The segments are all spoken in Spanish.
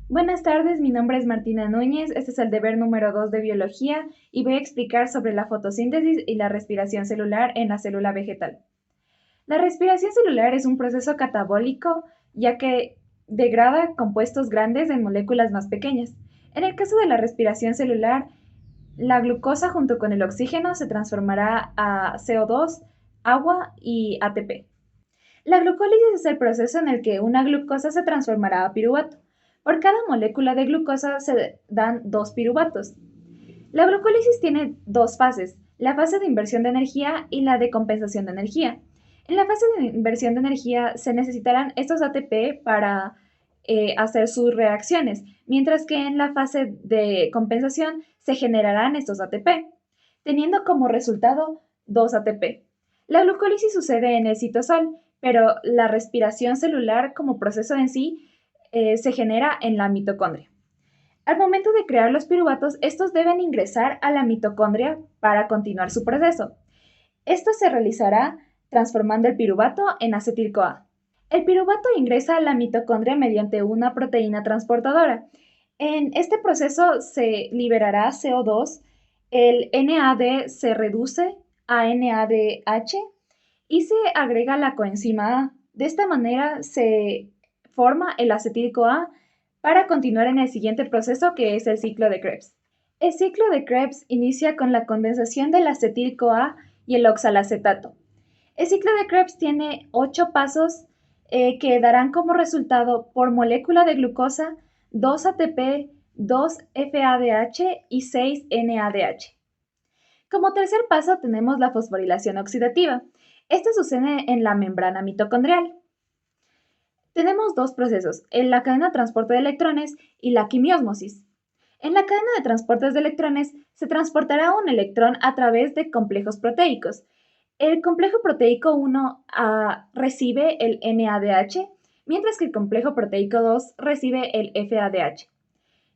Buenas tardes, mi nombre es Martina Núñez, este es el deber número 2 de biología y voy a explicar sobre la fotosíntesis y la respiración celular en la célula vegetal. La respiración celular es un proceso catabólico ya que degrada compuestos grandes en moléculas más pequeñas. En el caso de la respiración celular, la glucosa junto con el oxígeno se transformará a CO2, agua y ATP. La glucólisis es el proceso en el que una glucosa se transformará a piruvato. Por cada molécula de glucosa se dan dos piruvatos. La glucólisis tiene dos fases, la fase de inversión de energía y la de compensación de energía. En la fase de inversión de energía se necesitarán estos ATP para hacer sus reacciones, mientras que en la fase de compensación se generarán estos ATP, teniendo como resultado dos ATP. La glucólisis sucede en el citosol, pero la respiración celular como proceso en sí se genera en la mitocondria. Al momento de crear los piruvatos, estos deben ingresar a la mitocondria para continuar su proceso. Esto se realizará transformando el piruvato en acetil-CoA. El piruvato ingresa a la mitocondria mediante una proteína transportadora. En este proceso se liberará CO2, el NAD se reduce a NADH y se agrega la coenzima A. De esta manera se forma el acetil-CoA para continuar en el siguiente proceso que es el ciclo de Krebs. El ciclo de Krebs inicia con la condensación del acetil-CoA y el oxalacetato. El ciclo de Krebs tiene 8 pasos que darán como resultado por molécula de glucosa 2 ATP, 2 FADH y 6 NADH. Como tercer paso tenemos la fosforilación oxidativa. Esto sucede en la membrana mitocondrial. Tenemos dos procesos, en la cadena de transporte de electrones y la quimiósmosis. En la cadena de transportes de electrones se transportará un electrón a través de complejos proteicos. El complejo proteico 1 recibe el NADH, mientras que el complejo proteico 2 recibe el FADH.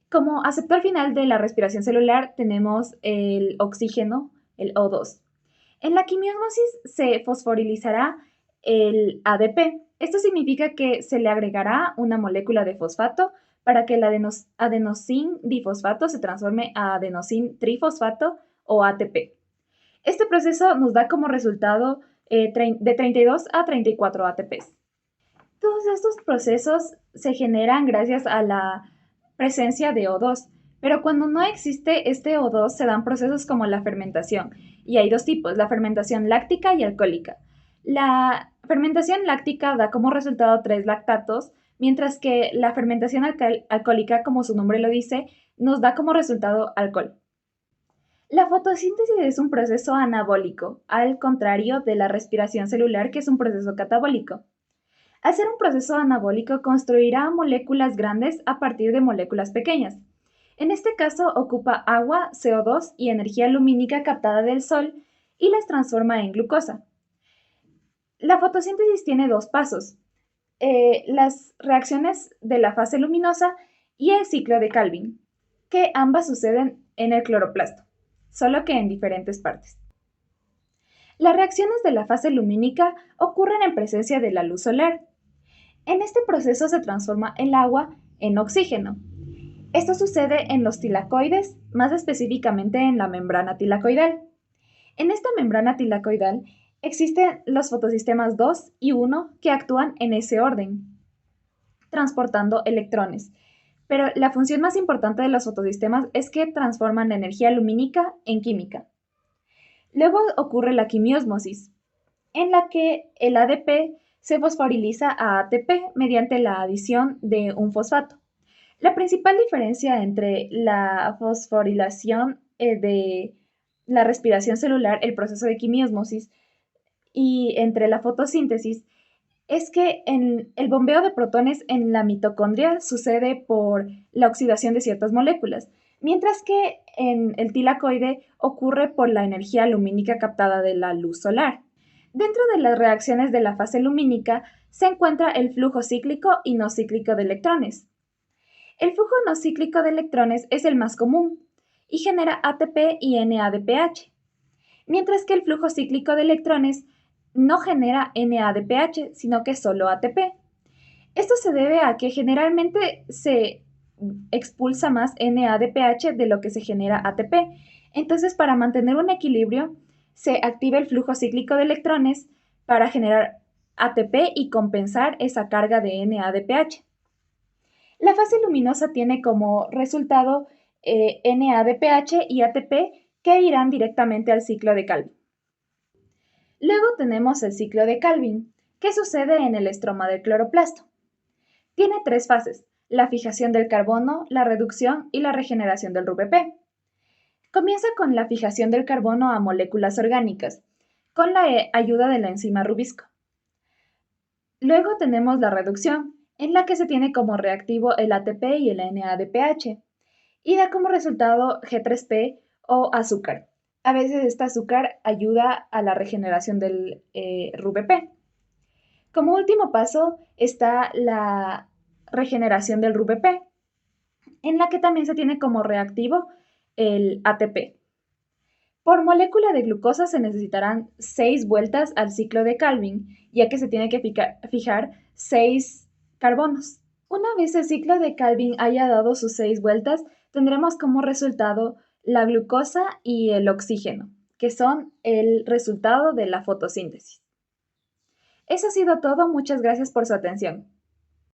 Como aceptor final de la respiración celular tenemos el oxígeno, el O2. En la quimiosmosis se fosforilizará el ADP. Esto significa que se le agregará una molécula de fosfato para que el adenosín difosfato se transforme a adenosín trifosfato o ATP. Este proceso nos da como resultado de 32 a 34 ATPs. Todos estos procesos se generan gracias a la presencia de O2, pero cuando no existe este O2 se dan procesos como la fermentación, y hay dos tipos, la fermentación láctica y alcohólica. La fermentación láctica da como resultado tres lactatos, mientras que la fermentación alcohólica, como su nombre lo dice, nos da como resultado alcohol. La fotosíntesis es un proceso anabólico, al contrario de la respiración celular, que es un proceso catabólico. Al ser un proceso anabólico, construirá moléculas grandes a partir de moléculas pequeñas. En este caso, ocupa agua, CO2 y energía lumínica captada del sol y las transforma en glucosa. La fotosíntesis tiene dos pasos, las reacciones de la fase luminosa y el ciclo de Calvin, que ambas suceden en el cloroplasto, solo que en diferentes partes. Las reacciones de la fase lumínica ocurren en presencia de la luz solar. En este proceso se transforma el agua en oxígeno. Esto sucede en los tilacoides, más específicamente en la membrana tilacoidal. En esta membrana tilacoidal existen los fotosistemas 2 y 1 que actúan en ese orden, transportando electrones. Pero la función más importante de los fotosistemas es que transforman la energía lumínica en química. Luego ocurre la quimiosmosis, en la que el ADP se fosforiliza a ATP mediante la adición de un fosfato. La principal diferencia entre la fosforilación de la respiración celular, el proceso de quimiosmosis, y entre la fotosíntesis es que el bombeo de protones en la mitocondria sucede por la oxidación de ciertas moléculas, mientras que en el tilacoide ocurre por la energía lumínica captada de la luz solar. Dentro de las reacciones de la fase lumínica se encuentra el flujo cíclico y no cíclico de electrones. El flujo no cíclico de electrones es el más común y genera ATP y NADPH, mientras que el flujo cíclico de electrones no genera NADPH, sino que solo ATP. Esto se debe a que generalmente se expulsa más NADPH de lo que se genera ATP. Entonces, para mantener un equilibrio, se activa el flujo cíclico de electrones para generar ATP y compensar esa carga de NADPH. La fase luminosa tiene como resultado NADPH y ATP que irán directamente al ciclo de Calvin. Luego tenemos el ciclo de Calvin, que sucede en el estroma del cloroplasto. Tiene tres fases: la fijación del carbono, la reducción y la regeneración del RuBP. Comienza con la fijación del carbono a moléculas orgánicas, con la ayuda de la enzima rubisco. Luego tenemos la reducción, en la que se tiene como reactivo el ATP y el NADPH, y da como resultado G3P o azúcar. A veces este azúcar ayuda a la regeneración del RuBP. Como último paso está la regeneración del RuBP, en la que también se tiene como reactivo el ATP. Por molécula de glucosa se necesitarán 6 vueltas al ciclo de Calvin, ya que se tiene que fijar 6 carbonos. Una vez el ciclo de Calvin haya dado sus 6 vueltas, tendremos como resultado la glucosa y el oxígeno, que son el resultado de la fotosíntesis. Eso ha sido todo, muchas gracias por su atención.